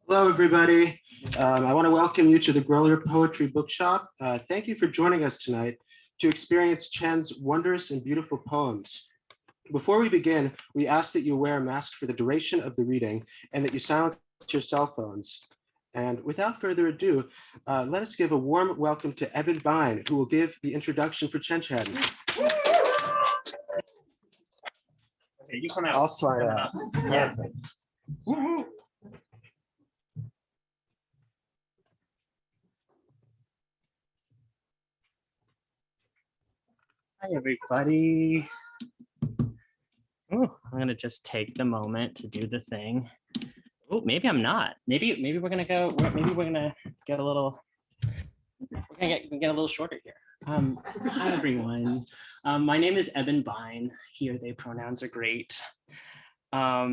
Hello, everybody. I want to welcome you to the Grolier Poetry Bookshop. Thank you for joining us tonight to experience Chen's wondrous and beautiful poems. Before we begin, we ask that you wear a mask for the duration of the reading and that you silence your cell phones. And without further ado, let us give a warm welcome to Eben Bein, who will give the introduction for Chen Chen. Okay, you come out. I'll slide out. Yeah. Hi, everybody. Oh, I'm gonna just take the moment to do the thing. Oh, maybe I'm not. Maybe we're gonna go. Maybe we're gonna get a little. We're gonna get a little shorter here. Hi, everyone. My name is Eben Bein. Here, they pronouns are great. I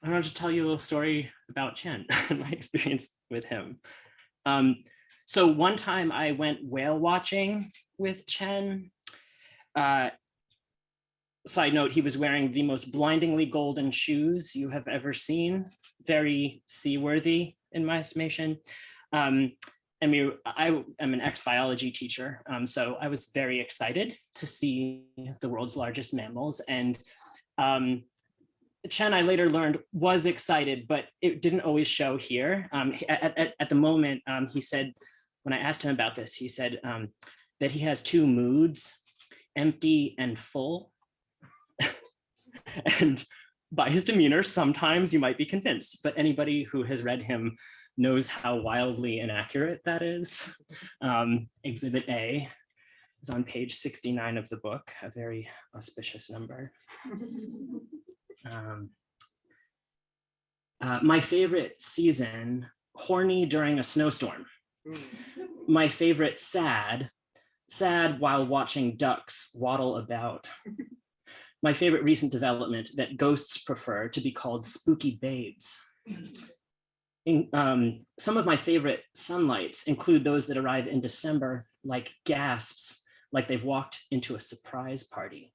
want to tell you a little story about Chen and my experience with him. So one time I went whale watching with Chen. Side note, he was wearing the most blindingly golden shoes you have ever seen. Very seaworthy in my estimation. I am an ex-biology teacher, so I was very excited to see the world's largest mammals. And Chen, I later learned, was excited, but it didn't always show here. At the moment, he said, when I asked him about this, he said that he has two moods, empty and full. And by his demeanor, sometimes you might be convinced, but anybody who has read him knows how wildly inaccurate that is. Exhibit A is on page 69 of the book, a very auspicious number. My favorite season, horny during a snowstorm. My favorite sad while watching ducks waddle about. My favorite recent development, that ghosts prefer to be called spooky babes. Some of my favorite sunlights include those that arrive in December like gasps, like they've walked into a surprise party.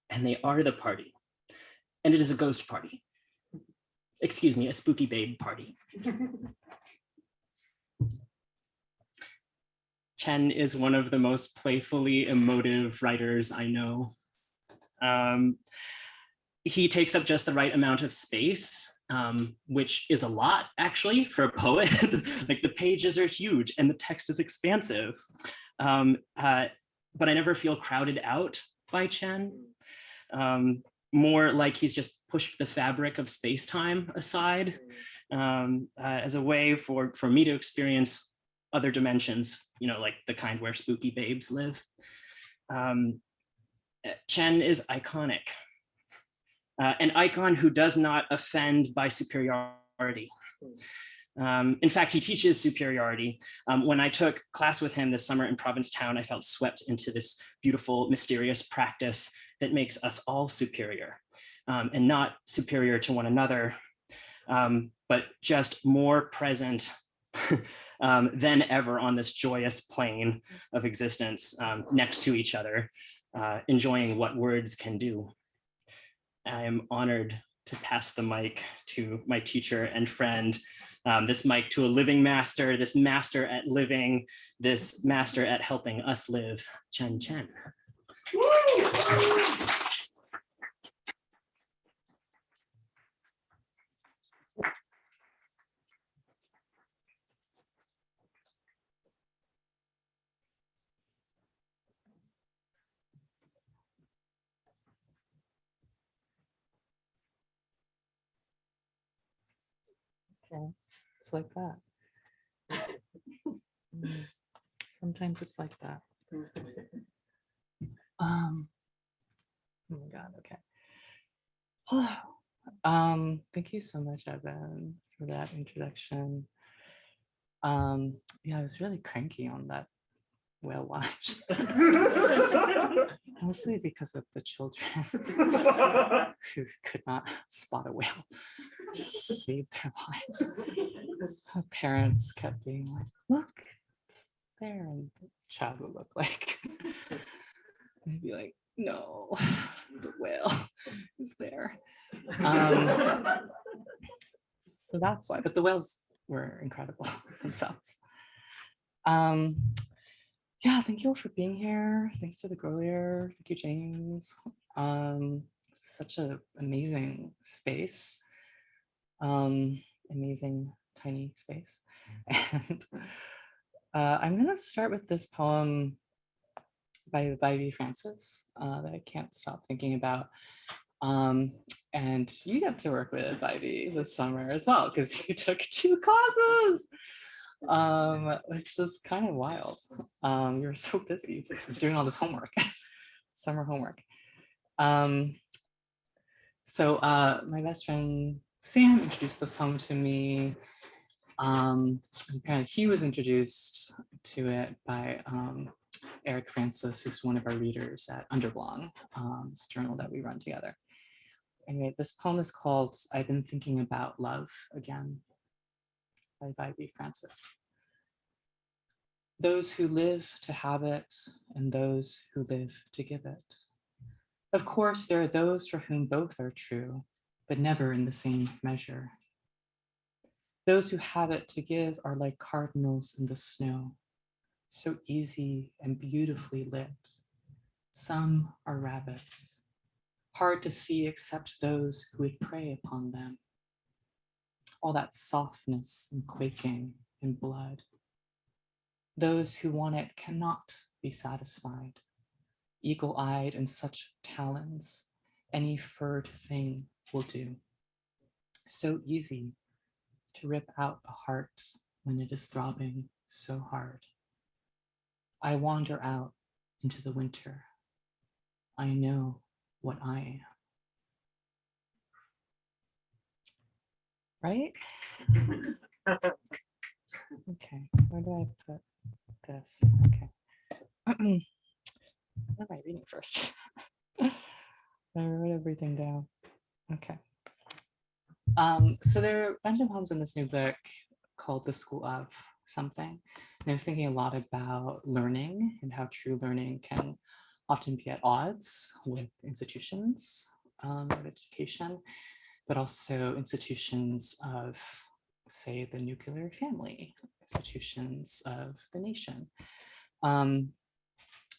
And they are the party. And it is a ghost party. Excuse me, a spooky babe party. Chen is one of the most playfully emotive writers I know. He takes up just the right amount of space, which is a lot actually for a poet. Like the pages are huge and the text is expansive. But I never feel crowded out by Chen. More like he's just pushed the fabric of space-time aside as a way for me to experience other dimensions, like the kind where spooky babes live. Chen is iconic, an icon who does not offend by superiority. In fact, he teaches superiority. When I took class with him this summer in Provincetown, I felt swept into this beautiful, mysterious practice that makes us all superior, and not superior to one another, but just more present than ever on this joyous plane of existence next to each other, enjoying what words can do. I am honored to pass the mic to my teacher and friend, this mic to a living master, this master at living, this master at helping us live, Chen Chen. Okay, it's like that. Sometimes it's like that. Oh my God, okay. Hello. Thank you so much, Eben, for that introduction. Yeah, I was really cranky on that whale watch. Mostly because of the children who could not spot a whale to save their lives. Parents kept being like, look, it's there. And the child would look like, they'd be like, no, the whale is there. So that's why, but the whales were incredible themselves. Yeah, thank you all for being here. Thanks to the Grolier. Thank you, James. Such an amazing space. Amazing tiny space. And I'm gonna start with this poem by Vivi Francis that I can't stop thinking about. And you get to work with Vivi this summer as well, because you took 2 classes, which is kind of wild. You're so busy doing all this homework, summer homework. So my best friend Sam introduced this poem to me. He was introduced to it by Eric Francis, who's one of our readers at Underblong, this journal that we run together. Anyway, this poem is called I've Been Thinking About Love Again by Vivi Francis. Those who live to have it and those who live to give it. Of course, there are those for whom both are true, but never in the same measure. Those who have it to give are like cardinals in the snow, so easy and beautifully lit. Some are rabbits, hard to see except those who would prey upon them. All that softness and quaking in blood. Those who want it cannot be satisfied. Eagle-eyed and such talons, any furred thing will do. So easy to rip out a heart when it is throbbing so hard. I wander out into the winter. I know what I am. Right? Okay, where do I put this? Okay. What am I reading first? I wrote everything down. Okay. So there are a bunch of poems in this new book called The School of Something. And I was thinking a lot about learning and how true learning can often be at odds with institutions of education, but also institutions of, say, the nuclear family, institutions of the nation.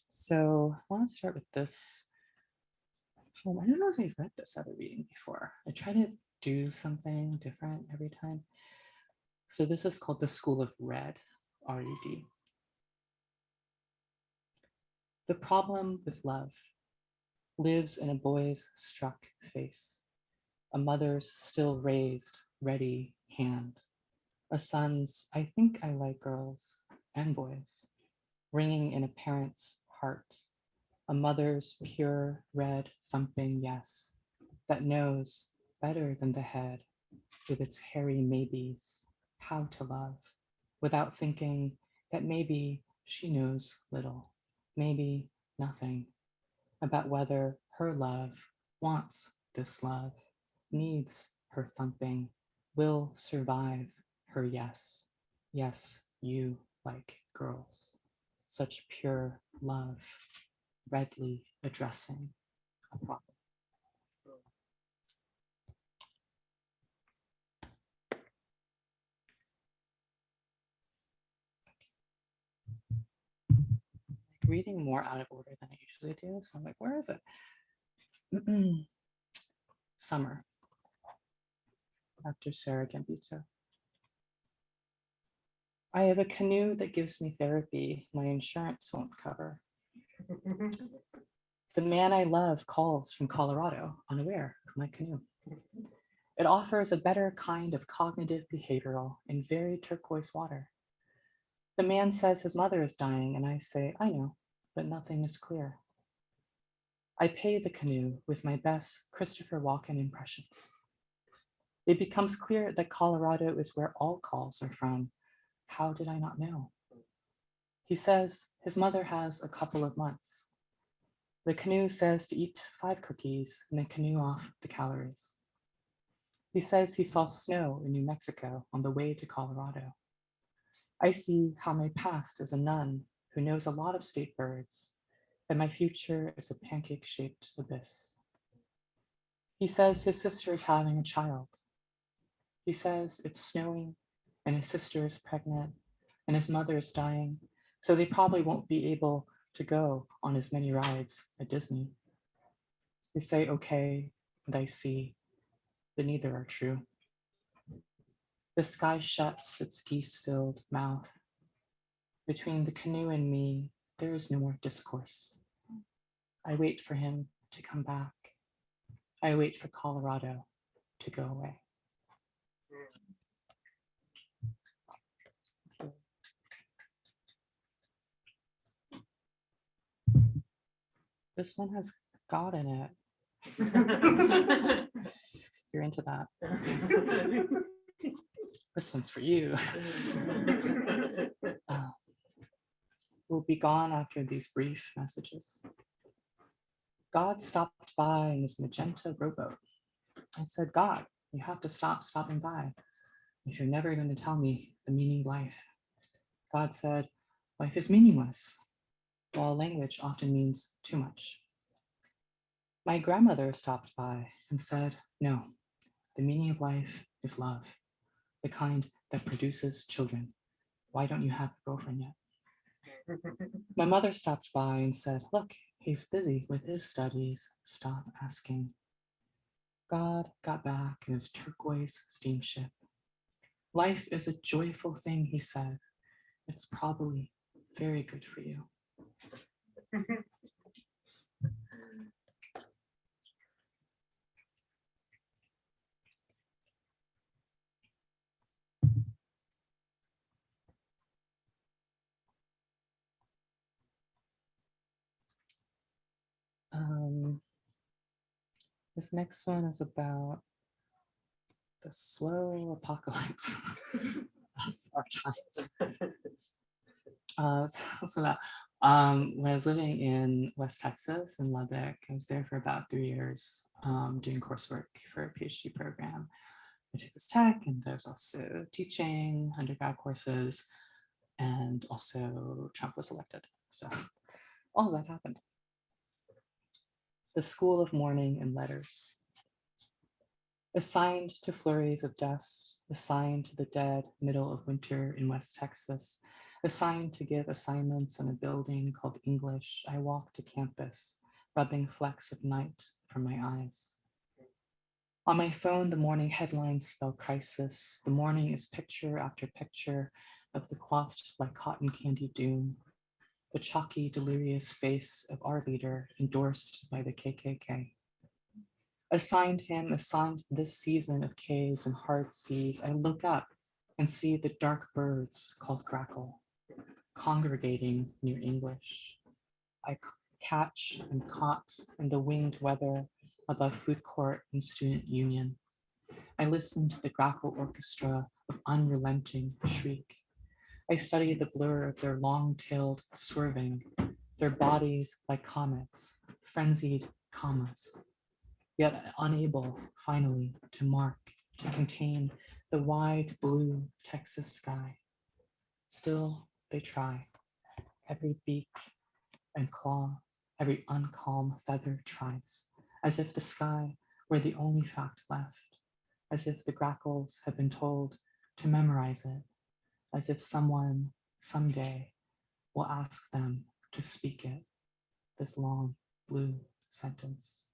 So I want to start with this poem. I don't know if I've read this at a reading before. I try to do something different every time. So this is called The School of Red, R-E-D. The problem with love lives in a boy's struck face, a mother's still raised, ready hand, a son's, I think I like girls and boys, ringing in a parent's heart, a mother's pure red thumping yes, that knows better than the head with its hairy maybes how to love, without thinking that maybe she knows little, maybe nothing, about whether her love wants this love, needs her thumping, will survive her yes. Yes, you like girls. Such pure love, redly addressing a problem. Reading more out of order than I usually do. So I'm like, where is it? Summer, after Sarah Gambito. I have a canoe that gives me therapy my insurance won't cover. The man I love calls from Colorado, unaware of my canoe. It offers a better kind of cognitive behavioral in very turquoise water. The man says his mother is dying, and I say, I know, but nothing is clear. I pay the canoe with my best Christopher Walken impressions. It becomes clear that Colorado is where all calls are from. How did I not know? He says his mother has a couple of months. The canoe says to eat 5 cookies and then canoe off the calories. He says he saw snow in New Mexico on the way to Colorado. I see how my past is a nun who knows a lot of state birds, and my future is a pancake-shaped abyss. He says his sister is having a child. He says it's snowing and his sister is pregnant and his mother is dying, so they probably won't be able to go on as many rides at Disney. They say okay, and I see, but neither are true. The sky shuts its geese-filled mouth. Between the canoe and me, there is no more discourse. I wait for him to come back. I wait for Colorado to go away. This one has God in it. You're into that. This one's for you. We'll be gone after these brief messages. God stopped by in his magenta rowboat. I said, God, you have to stop stopping by if you're never going to tell me the meaning of life. God said, life is meaningless, while language often means too much. My grandmother stopped by and said, no, the meaning of life is love, the kind that produces children. Why don't you have a girlfriend yet? My mother stopped by and said, look, he's busy with his studies. Stop asking. God got back in his turquoise steamship. Life is a joyful thing, he said. It's probably very good for you. This next one is about the slow apocalypse of our times. When I was living in West Texas in Lubbock, I was there for about 3 years doing coursework for a PhD program at Texas Tech, and I was also teaching undergrad courses, and also Trump was elected. So all of that happened. The School of Mourning and Letters. Assigned to flurries of dust, assigned to the dead middle of winter in West Texas, assigned to give assignments on a building called English, I walked to campus, rubbing flecks of night from my eyes. On my phone, the morning headlines spell crisis. The morning is picture after picture of the coiffed like cotton candy doom, the chalky, delirious face of our leader endorsed by the KKK. Assigned him, assigned this season of caves and hard seas, I look up and see the dark birds called grackle, congregating near English. I catch and caught in the winged weather above food court and student union. I listen to the grackle orchestra of unrelenting shriek. I study the blur of their long-tailed swerving, their bodies like comets, frenzied commas, yet unable, finally, to mark, to contain the wide blue Texas sky. Still, they try. Every beak and claw, every uncalm feather tries, as if the sky were the only fact left, as if the grackles had been told to memorize it, as if someone, someday, will ask them to speak it, this long blue sentence.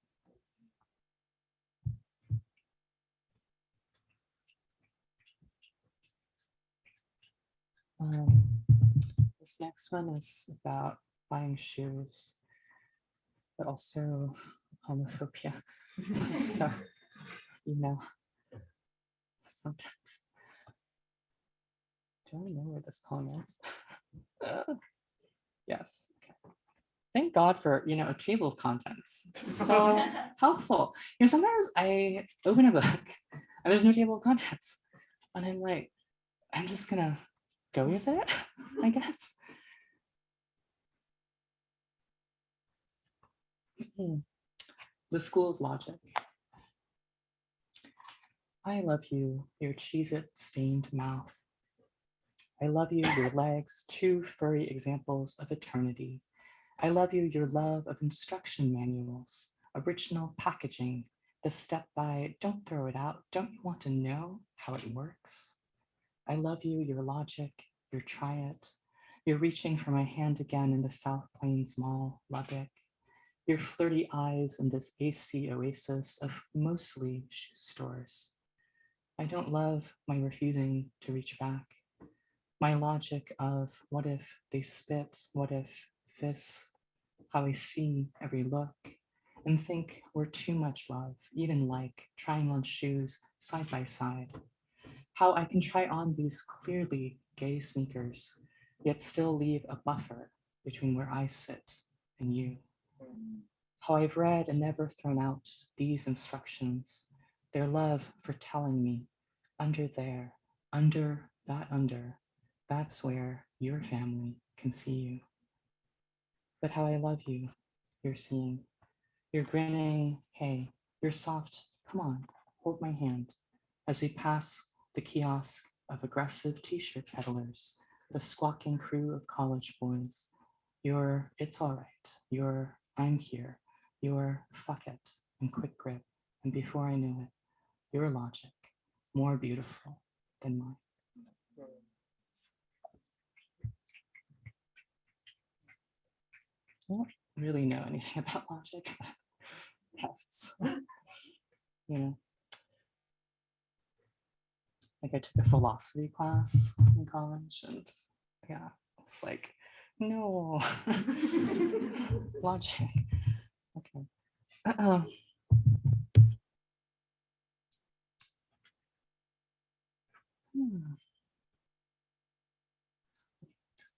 This next one is about buying shoes, but also homophobia. So, sometimes. Do I know where this poem is? Yes. Okay. Thank God for, a table of contents. So helpful. Sometimes I open a book and there's no table of contents. And I'm like, I'm just gonna go with it, I guess. The School of Logic. I love you, your Cheez-It stained mouth. I love you, your legs, two furry examples of eternity. I love you, your love of instruction manuals, original packaging, the step by, don't throw it out. Don't you want to know how it works? I love you, your logic, your try it. You're reaching for my hand again in the South Plains Mall, Lubbock. Your flirty eyes in this AC oasis of mostly shoe stores. I don't love my refusing to reach back. My logic of what if they spit, what if this, how I see every look and think we're too much love, even like trying on shoes side by side. How I can try on these clearly gay sneakers, yet still leave a buffer between where I sit and you. How I've read and never thrown out these instructions, their love for telling me, under there, under, that's where your family can see you. But how I love you, you're seeing. You're grinning, hey, you're soft, come on, hold my hand. As we pass the kiosk of aggressive t-shirt peddlers, the squawking crew of college boys, your it's all right, your I'm here, your fuck it, and quick grip, and before I knew it, your logic, more beautiful than mine. I don't really know anything about logic. Yes. You know, like I took a philosophy class in college and yeah, it's like, no, logic. Okay.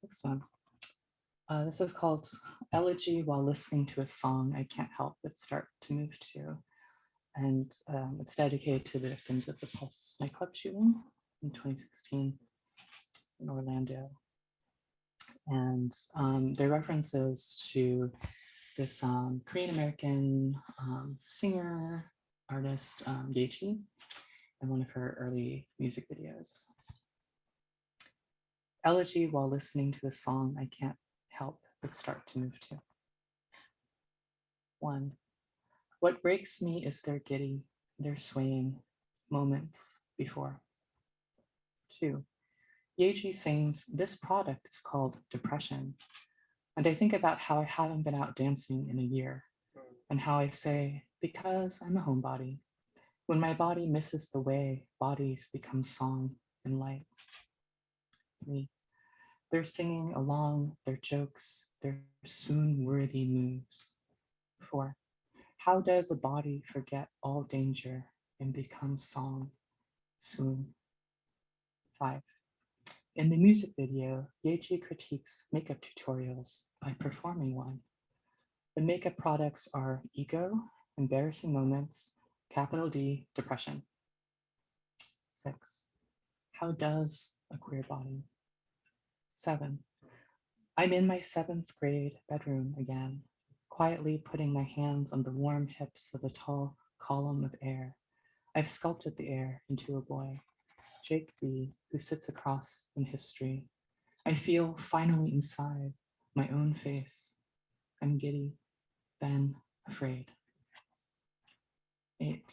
This one. This is called Elegy While Listening to a Song I Can't Help But Start to Move To. And it's dedicated to the victims of the Pulse nightclub shooting in 2016 in Orlando. And there are references to this Korean American singer, artist, Yeji, in one of her early music videos. Elegy while listening to a song I can't help but start to move to. 1. What breaks me is their giddy, their swaying moments before. 2. Yeji sings, this product is called depression. And I think about how I haven't been out dancing in a year and how I say, because I'm a homebody. When my body misses the way bodies become song and light. 3. They're singing along their jokes, their swoon-worthy moves. 4. How does a body forget all danger and become song, swoon? 5. In the music video, Yeji critiques makeup tutorials by performing one. The makeup products are ego, embarrassing moments, capital D, depression. 6. How does a queer body? 7. I'm in my 7th grade bedroom again, quietly putting my hands on the warm hips of a tall column of air. I've sculpted the air into a boy, Jake B, who sits across in history. I feel finally inside my own face. I'm giddy, then afraid. 8.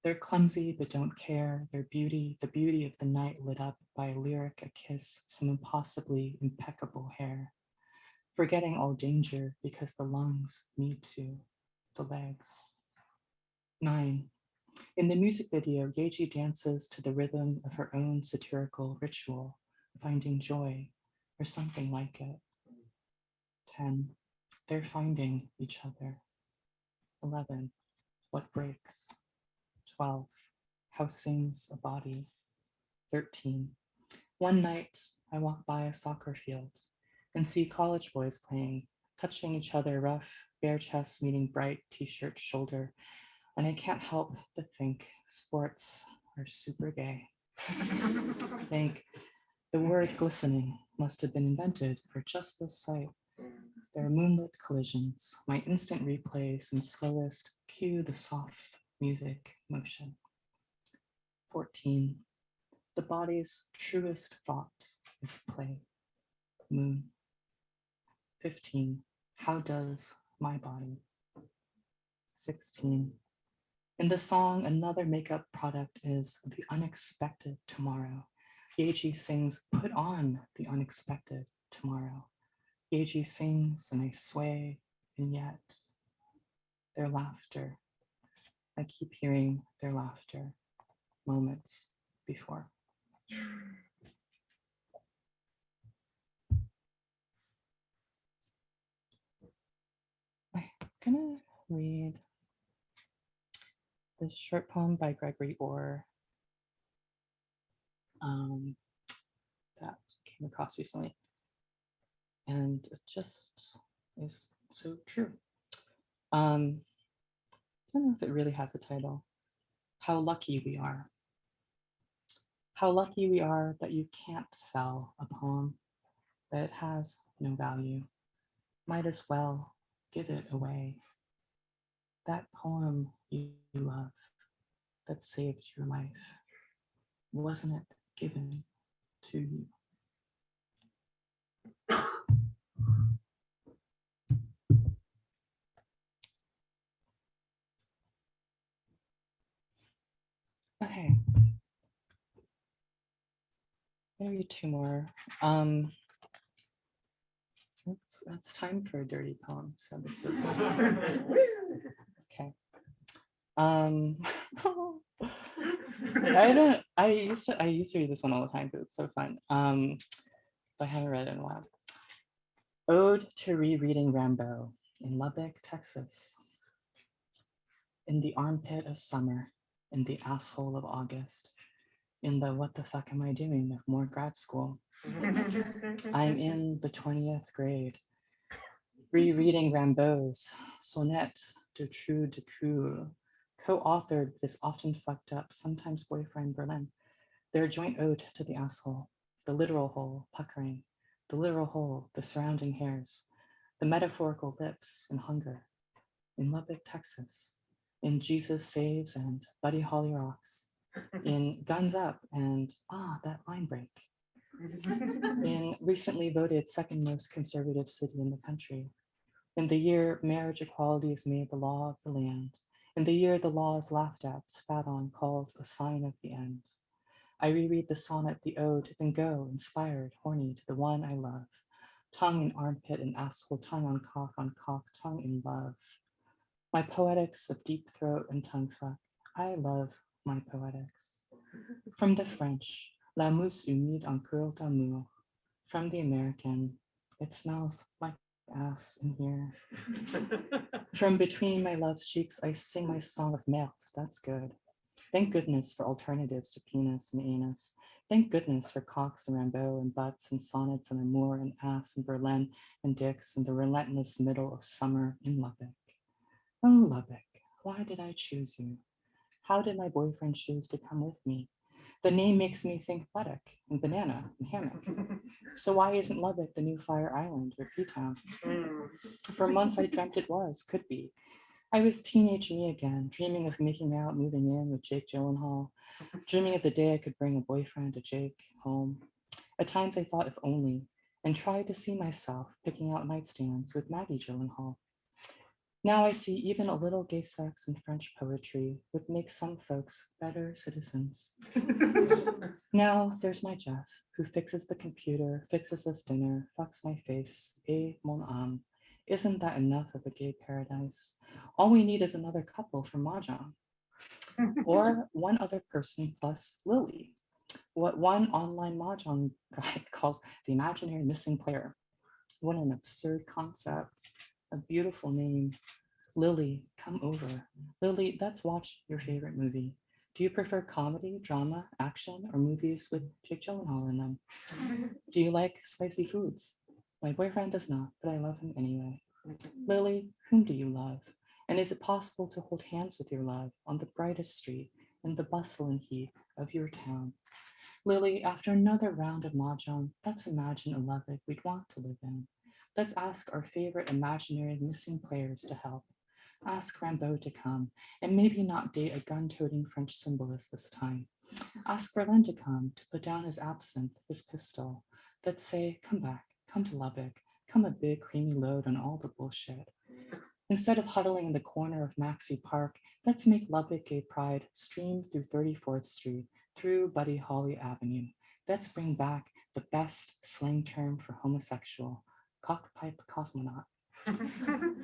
They're clumsy but don't care. Their beauty, the beauty of the night lit up by a lyric, a kiss, some impossibly impeccable hair. Forgetting all danger because the lungs need to, the legs. 9. In the music video, Yeji dances to the rhythm of her own satirical ritual, finding joy, or something like it. 10. They're finding each other. 11. What breaks? 12. How sings a body? 13. One night, I walk by a soccer field and see college boys playing, touching each other rough, bare chests meeting bright t-shirt shoulder, and I can't help but think sports are super gay. I think the word glistening must have been invented for just this sight. There are moonlit collisions, my instant replays and slowest cue the soft music motion. 14. The body's truest thought is play. Moon. 15. How does my body? 16. In the song, another makeup product is the unexpected tomorrow. Yeji sings, put on the unexpected tomorrow. Yeji sings and I sway, and yet their laughter, I keep hearing their laughter moments before. I'm gonna read this short poem by Gregory Orr that came across recently. And it just is so true. I don't know if it really has a title. How lucky we are. How lucky we are that you can't sell a poem, that it has no value. Might as well give it away. That poem you love that saved your life, wasn't it given to you? Okay. I'm gonna read two more. It's time for a dirty poem. So this is okay. I used to read this one all the time because it's so fun. But I haven't read it in a while. Ode to Rereading Rimbaud in Lubbock, Texas. In the armpit of summer, in the asshole of August, in the what the fuck am I doing of more grad school. I'm in the 20th grade, rereading Rimbaud's Sonnet de Trou de Cour, co-authored with this often fucked up, sometimes boyfriend Berlin, their joint ode to the asshole, the literal hole, puckering, the literal hole, the surrounding hairs, the metaphorical lips and hunger, in Lubbock, Texas, in Jesus Saves and Buddy Holly Rocks, in Guns Up and that line break, in recently voted second most conservative city in the country, in the year marriage equality is made the law of the land, in the year the law is laughed at, spat on, called a sign of the end. I reread the sonnet, the ode, then go, inspired, horny, to the one I love. Tongue in armpit and asshole, tongue on cock, tongue in love. My poetics of deep throat and tongue fuck. I love my poetics. From the French, la mousse humide en cour d'amour. From the American, it smells like ass in here. From between my love's cheeks, I sing my song of merde. That's good. Thank goodness for alternatives to penis and anus. Thank goodness for cocks and Rimbaud and butts and sonnets and amour and ass and Berlin and dicks and the relentless middle of summer in Lubbock. Oh, Lubbock, why did I choose you? How did my boyfriend choose to come with me? The name makes me think buttock and banana and hammock. So why isn't Lubbock the new Fire Island or P-Town? For months I dreamt it was, could be. I was teenage me again, dreaming of making out, moving in with Jake Gyllenhaal, dreaming of the day I could bring a boyfriend to Jake home. At times I thought if only, and tried to see myself picking out nightstands with Maggie Gyllenhaal. Now I see even a little gay sex in French poetry would make some folks better citizens. Now there's my Jeff, who fixes the computer, fixes us dinner, fucks my face, mon âme. Isn't that enough of a gay paradise? All we need is another couple for Mahjong. Or one other person plus Lily. What one online Mahjong guide calls the imaginary missing player. What an absurd concept. A beautiful name. Lily, come over. Lily, let's watch your favorite movie. Do you prefer comedy, drama, action, or movies with Jake Gyllenhaal in them? Do you like spicy foods? My boyfriend does not, but I love him anyway. Lily, whom do you love? And is it possible to hold hands with your love on the brightest street in the bustle and heat of your town? Lily, after another round of Mahjong, let's imagine a Lubbock we'd want to live in. Let's ask our favorite imaginary missing players to help. Ask Rimbaud to come, and maybe not date a gun-toting French symbolist this time. Ask Berlin to come, to put down his absinthe, his pistol. Let's say, come back, come to Lubbock, come a big creamy load on all the bullshit. Instead of huddling in the corner of Maxey Park, let's make Lubbock Gay Pride stream through 34th Street, through Buddy Holly Avenue. Let's bring back the best slang term for homosexual, cockpipe cosmonaut.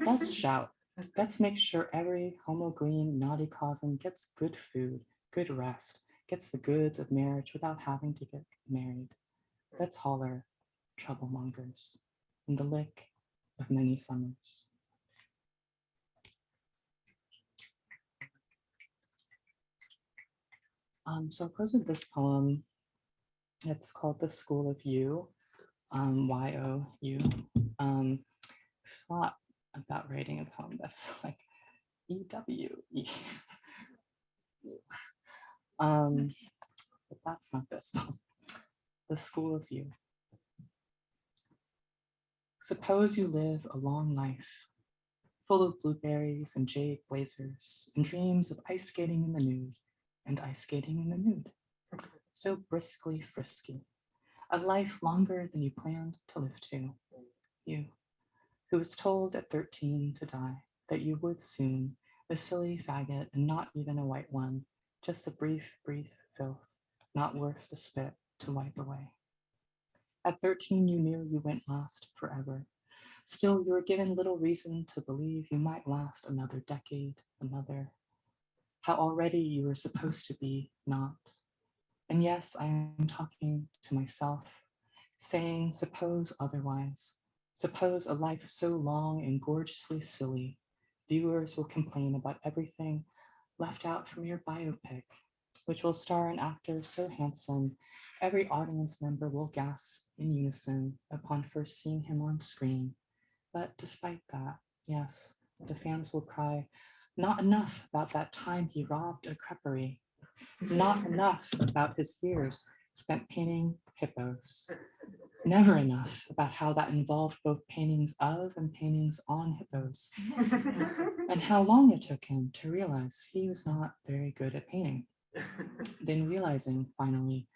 Let's shout. Let's make sure every homoglean naughty cousin gets good food, good rest, gets the goods of marriage without having to get married. Let's holler, troublemongers, in the lick of many summers. So I'll close with this poem. It's called The School of You, Y-O-U. Thought about writing a poem that's like E-W-E. But that's not this poem. The School of You. Suppose you live a long life, full of blueberries and jade blazers, and dreams of ice skating in the nude, and ice skating in the nude. So briskly frisky, a life longer than you planned to live to. You, who was told at 13 to die that you would soon, a silly faggot and not even a white one, just a brief filth, not worth the spit to wipe away. At 13, you knew you went last forever. Still, you were given little reason to believe you might last another decade, another. How already you were supposed to be not. And yes, I am talking to myself, saying, suppose otherwise. Suppose a life so long and gorgeously silly, viewers will complain about everything left out from your biopic, which will star an actor so handsome, every audience member will gasp in unison upon first seeing him on screen. But despite that, yes, the fans will cry, not enough about that time he robbed a creperie, not enough about his years spent painting hippos, never enough about how that involved both paintings of and paintings on hippos, and how long it took him to realize he was not very good at painting. Then realizing finally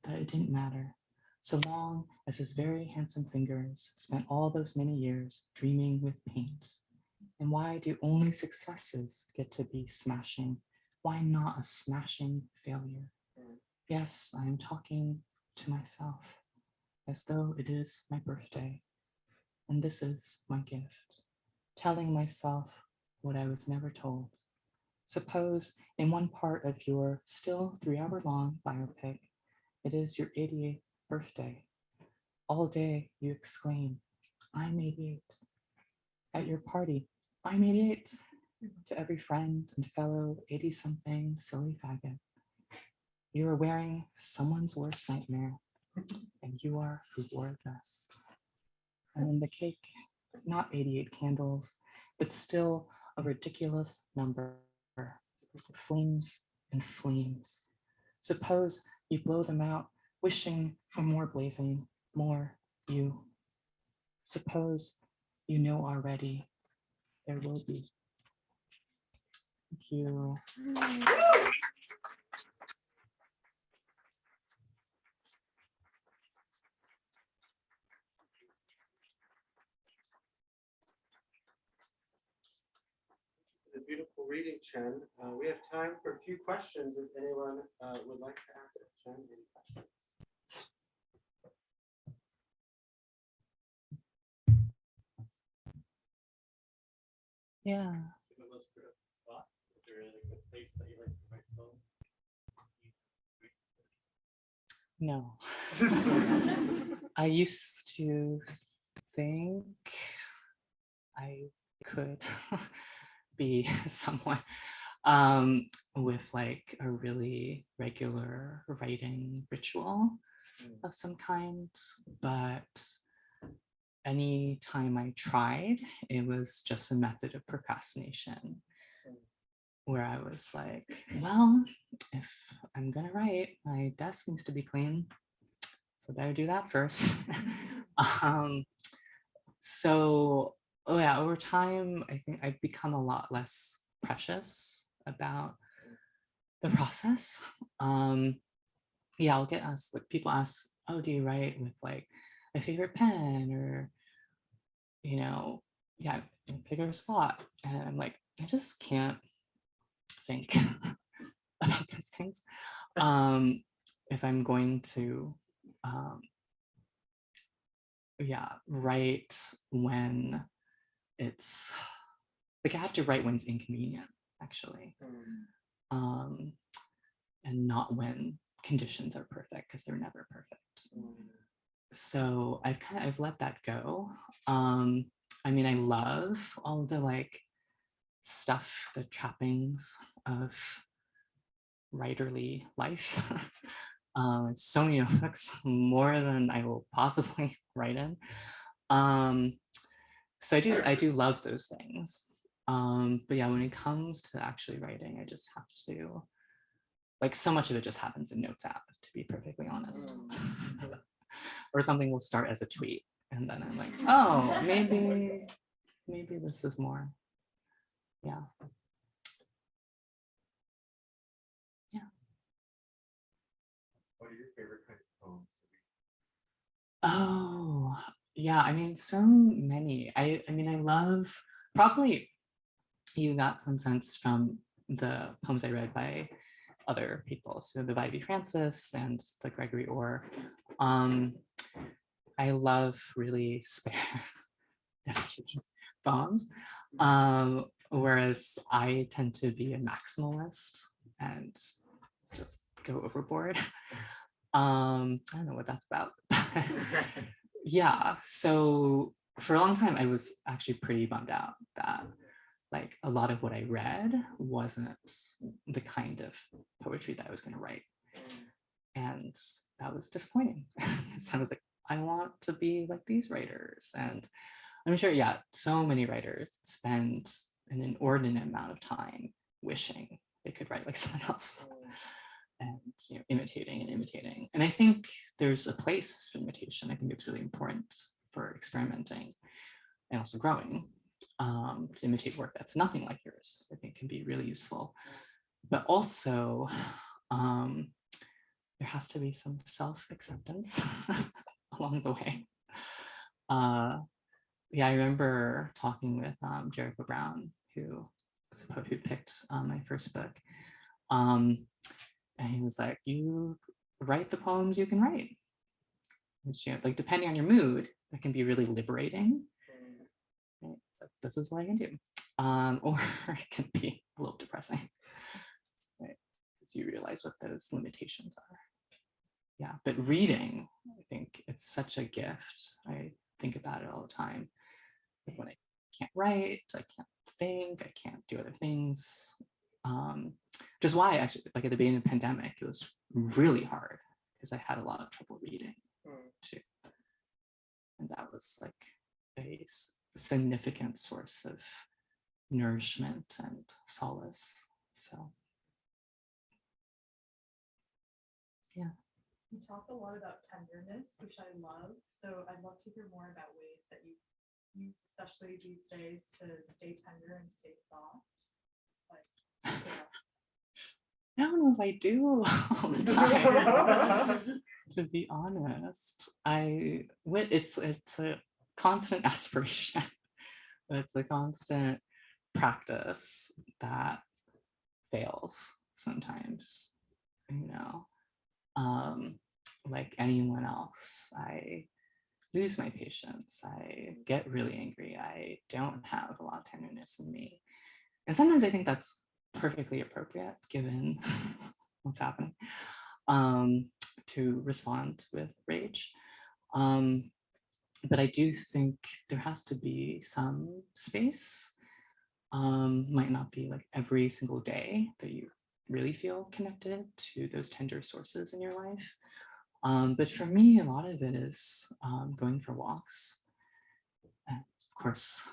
that it didn't matter, so long as his very handsome fingers spent all those many years dreaming with paint. And why do only successes get to be smashing? Why not a smashing failure? Yes, I am talking to myself as though it is my birthday. And this is my gift, telling myself what I was never told. Suppose in one part of your still 3-hour-long biopic, it is your 88th birthday. All day you exclaim, I'm 88. At your party, I'm 88. To every friend and fellow 80-something silly faggot. You are wearing someone's worst nightmare, and you are who wore it best. And in the cake, not 88 candles, but still a ridiculous number. Flames and flames. Suppose you blow them out, wishing for more blazing, more you. Suppose you know already there will be. Thank you. A beautiful reading, Chen. We have time for a few questions if anyone would like to ask Chen any questions. Yeah. No. I used to think I could be someone with like a really regular writing ritual of some kind, but any time I tried, it was just a method of procrastination where I was like, well, if I'm gonna write, my desk needs to be clean, so better do that first. So, oh yeah, over time, I think I've become a lot less precious about the process. Yeah, I'll get asked, like people ask, oh, do you write with like a favorite pen or, you know, yeah, pick a spot. And I'm like, I just can't think about those things. If I'm going to, write when it's, like I have to write when it's inconvenient, actually. And not when conditions are perfect, because they're never perfect. So I've let that go. I mean, I love all the like stuff, the trappings of writerly life. So many notebooks, more than I will possibly write in. So I do love those things. But yeah, when it comes to actually writing, I just have to, like, so much of it just happens in Notes app, to be perfectly honest. Or something will start as a tweet, and then I'm like, oh, maybe this is more. Yeah. What are your favorite kinds of poems? Oh, yeah, I mean, so many. I mean, I love, probably you got some sense from the poems I read by other people. So the Vivi Francis and the Gregory Orr. I love really spare poems. Whereas I tend to be a maximalist and just go overboard. I don't know what that's about. Yeah, so for a long time, I was actually pretty bummed out that like a lot of what I read wasn't the kind of poetry that I was going to write. And that was disappointing. So I was like, I want to be like these writers. And I'm sure, yeah, so many writers spend an inordinate amount of time wishing they could write like someone else. And imitating and imitating. And I think there's a place for imitation. I think it's really important for experimenting and also growing, to imitate work that's nothing like yours. I think can be really useful. But also, there has to be some self-acceptance along the way. Yeah, I remember talking with Jacob Brown, who was the poet who picked my first book. And he was like, you write the poems you can write. Which, like, depending on your mood, that can be really liberating. Right? But this is what I can do. Or it can be a little depressing. Right? Because you realize what those limitations are. Yeah, but reading, I think it's such a gift. I think about it all the time. Like when I can't write, I can't think, I can't do other things. Which is why actually, like at the beginning of the pandemic, it was really hard because I had a lot of trouble reading too. And that was like a significant source of nourishment and solace. So, yeah. You talk a lot about tenderness, which I love. So I'd love to hear more about ways that you use, especially these days, to stay tender and stay soft. Like, I don't know if I do all the time. To be honest, it's a constant aspiration. It's a constant practice that fails sometimes. Like anyone else, I lose my patience. I get really angry. I don't have a lot of tenderness in me, and sometimes I think that's perfectly appropriate given what's happening, to respond with rage. But I do think there has to be some space. Might not be like every single day that you really feel connected to those tender sources in your life. But for me, a lot of it is going for walks. And of course,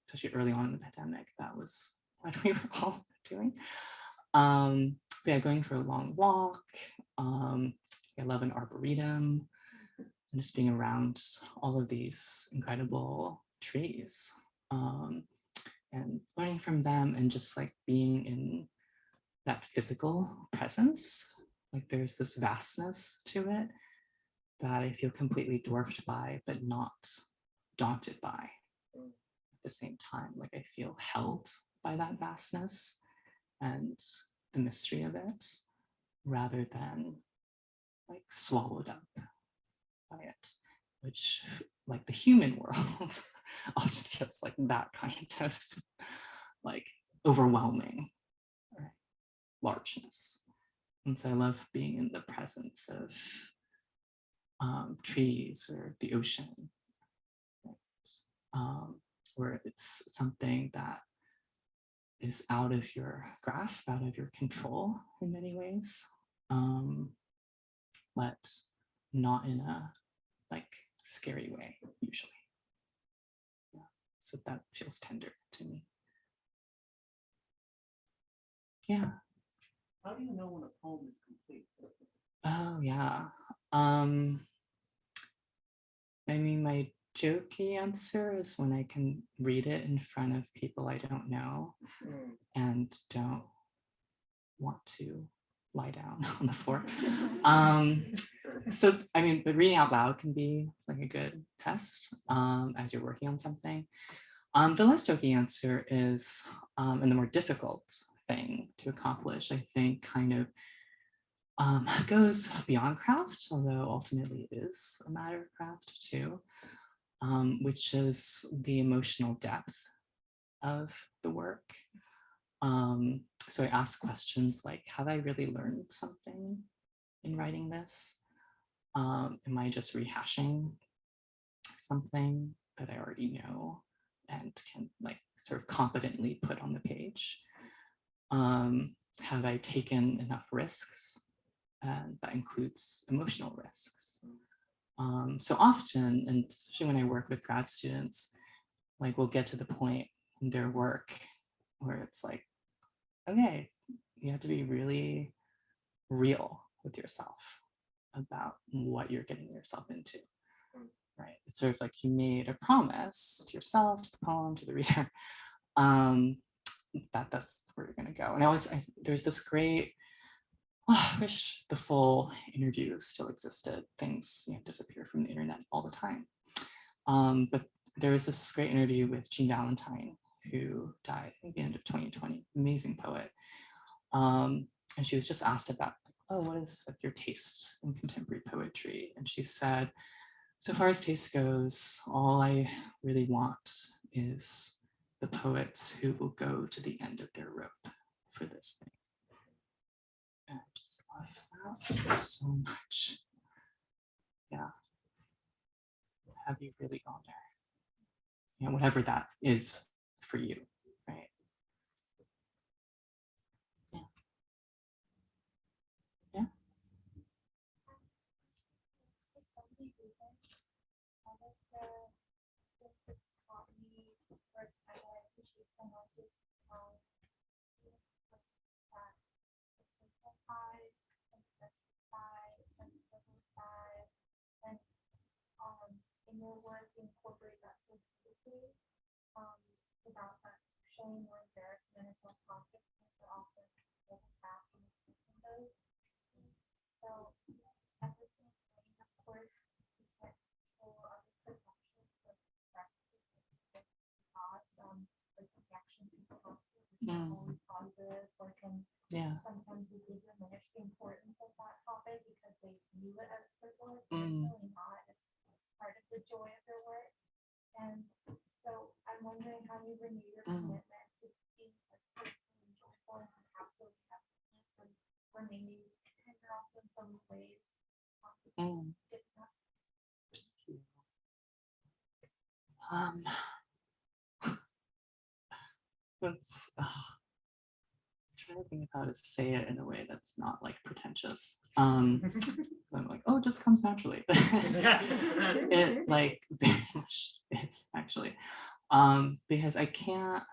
especially early on in the pandemic, that was what we were all doing. But yeah, going for a long walk. I love an arboretum and just being around all of these incredible trees, and learning from them and just like being in that physical presence. Like there's this vastness to it that I feel completely dwarfed by, but not daunted by at the same time, like I feel held by that vastness and the mystery of it, rather than like swallowed up by it, which like the human world often feels like that kind of like overwhelming largeness. And so I love being in the presence of trees or the ocean, where it's something that is out of your grasp, out of your control in many ways, but not in a like scary way usually. Yeah. So that feels tender to me. Yeah. How do you know when a poem is complete? Oh yeah. I mean, my jokey answer is when I can read it in front of people I don't know and don't want to lie down on the floor. So, I mean, but reading out loud can be like a good test as you're working on something. The less jokey answer is, and the more difficult thing to accomplish, I think kind of goes beyond craft, although ultimately it is a matter of craft too, which is the emotional depth of the work. So I ask questions like, have I really learned something in writing this? Am I just rehashing something that I already know and can like sort of competently put on the page? Have I taken enough risks? And that includes emotional risks. So often, and especially when I work with grad students, like we'll get to the point in their work where it's like, okay, you have to be really real with yourself about what you're getting yourself into, right? It's sort of like you made a promise to yourself, to the poem, to the reader, that's where you're gonna go. And there's this great, I wish the full interview still existed. Things disappear from the internet all the time. But there was this great interview with Jean Valentine, who died at the end of 2020, amazing poet. And she was just asked about, oh, what is like, your taste in contemporary poetry? And she said, so far as taste goes, all I really want is the poets who will go to the end of their rope for this thing. And I just love that so much. Yeah. Have you really gone there? Yeah, whatever that is for you, right? Yeah. Yeah. In your work, incorporate that so beautifully, about that shame or embarrassment or self-consciousness that often holds us back in those. So at the same time, of course, you can't control other perceptions of thoughts, like the reaction people have to, which are always positive, or can sometimes they diminish the importance of that topic because they view it as frivolous, but it's really not. It's part of the joy of their work. And so I'm wondering how you renew your commitment to being like personally joyful and absolutely happiness, and or maybe tender also in some ways. That's trying to think of how to say it in a way that's not like pretentious. I'm like, oh, it just comes naturally. It like very much is actually, because I can't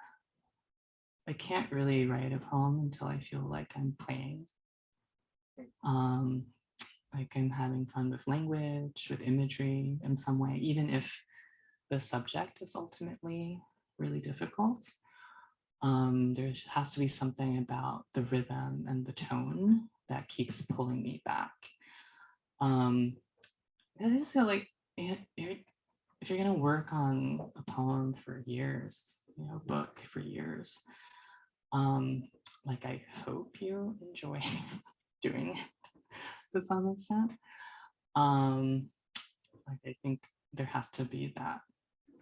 really write a poem until I feel like I'm playing, like I'm having fun with language, with imagery in some way, even if the subject is ultimately really difficult. There has to be something about the rhythm and the tone that keeps pulling me back. I just feel like if you're gonna work on a poem for years, you know, book for years, like I hope you enjoy doing it to some extent. Like I think there has to be that,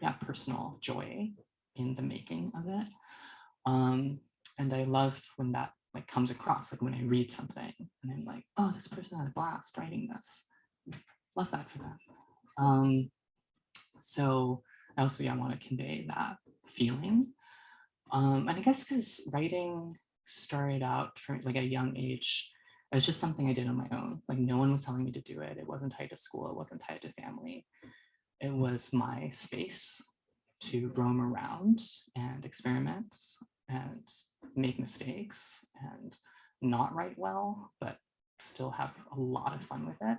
yeah, personal joy in the making of it. And I love when that like comes across, like when I read something and I'm like, oh, this person had a blast writing this. Love that for them. So I also, yeah, want to convey that feeling. And I guess because writing started out from like a young age, it was just something I did on my own. Like no one was telling me to do it. It wasn't tied to school. It wasn't tied to family. It was my space to roam around and experiment and make mistakes and not write well, but still have a lot of fun with it.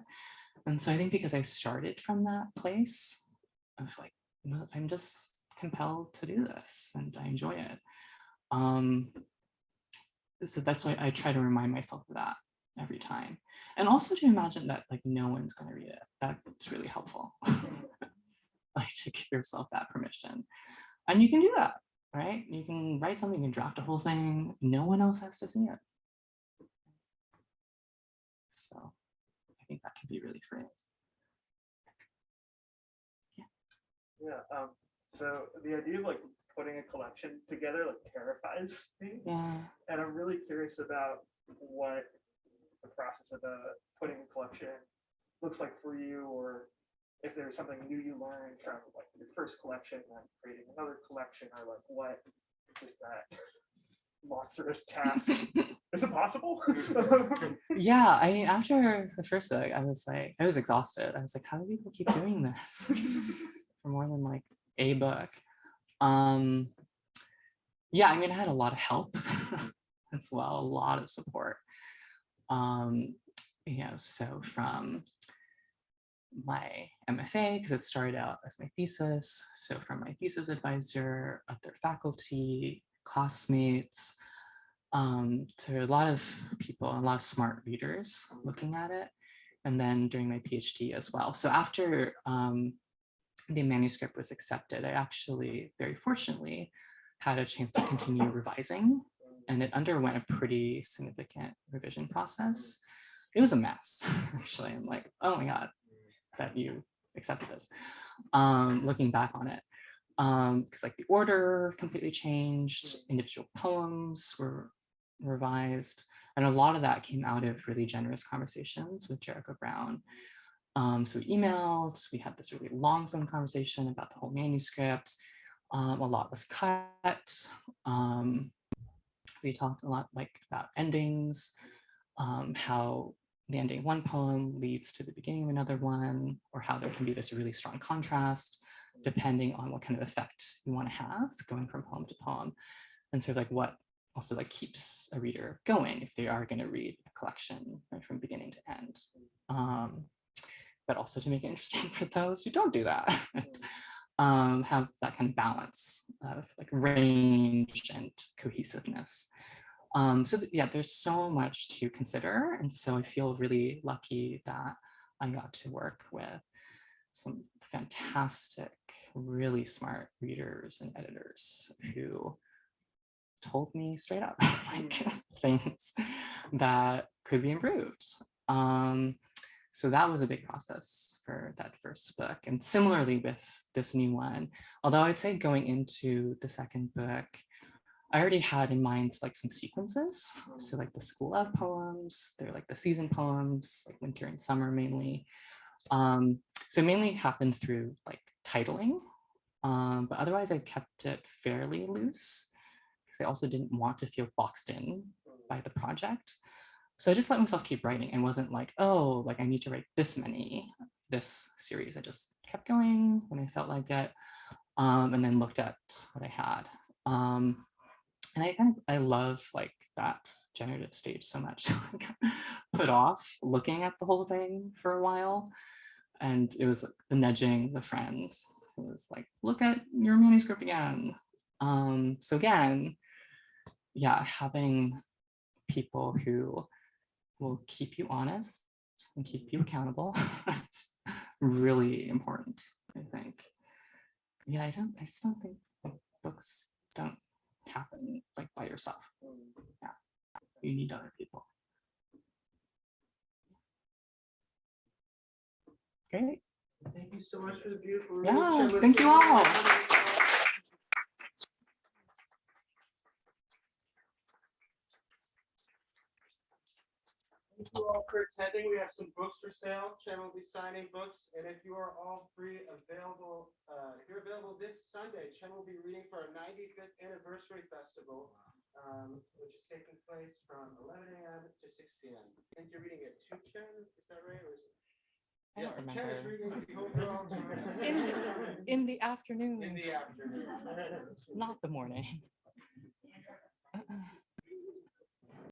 And so I think because I started from that place of like, no, I'm just compelled to do this and I enjoy it. So that's why I try to remind myself of that every time. And also to imagine that like no one's going to read it. That's really helpful. Like to give yourself that permission. And you can do that, right? You can write something, you can draft a whole thing. No one else has to see it. So I think that can be really freeing. Yeah. So the idea of like putting a collection together like terrifies me. Yeah. And I'm really curious about what the process of putting a collection looks like for you, or if there's something new you learned from like your first collection and creating another collection, or like what is that monstrous task? Is it possible? Yeah, I mean, after the first book, I was exhausted. I was like, how do people keep doing this for more than like a book? Yeah, I mean, I had a lot of help as well, a lot of support. You know, so from my MFA, because it started out as my thesis. So from my thesis advisor, other faculty, classmates, to a lot of people, a lot of smart readers looking at it. And then during my PhD as well. So after the manuscript was accepted, I actually, very fortunately, had a chance to continue revising, and it underwent a pretty significant revision process. It was a mess, actually. I'm like, oh my God, that you accepted this. Looking back on it, because like the order completely changed, individual poems were revised, and a lot of that came out of really generous conversations with Jericho Brown. So we emailed, we had this really long phone conversation about the whole manuscript. A lot was cut. We talked a lot like about endings, how the ending of one poem leads to the beginning of another one, or how there can be this really strong contrast depending on what kind of effect you want to have going from poem to poem. And so like what also like keeps a reader going if they are going to read a collection right, from beginning to end. But also to make it interesting for those who don't do that. Have that kind of balance of like range and cohesiveness. So yeah, there's so much to consider. And so I feel really lucky that I got to work with some fantastic, really smart readers and editors who told me straight up like things that could be improved. So that was a big process for that first book. And similarly with this new one, although I'd say going into the second book, I already had in mind like some sequences. So like the school love poems, they're like the season poems, like winter and summer mainly. So mainly happened through like titling, but otherwise I kept it fairly loose because I also didn't want to feel boxed in by the project. So I just let myself keep writing and wasn't like, oh, like I need to write this many, this series. I just kept going when I felt like it, and then looked at what I had. And I love like that generative stage so much. Put off looking at the whole thing for a while. And it was like the nudging the friends. It was like, look at your manuscript again. So again, yeah, having people who will keep you honest and keep you accountable is really important, I think. Yeah, I just don't think books don't happen like by yourself. Yeah, you need other people. Great. Thank you so much for the beautiful read. Yeah, Chen, let's thank give you her a all. round of applause. Thank you all for attending. We have some books for sale. Chen will be signing books, and if you are all available, if you're available this Sunday, Chen will be reading for our 95th anniversary festival, which is taking place from 11 a.m. to 6 p.m. I think you're reading at 2, Chen. Is that right? Or is it? I don't Chen is remember. reading. We hope you're all joining us. In the afternoon. In the afternoon. Not the morning.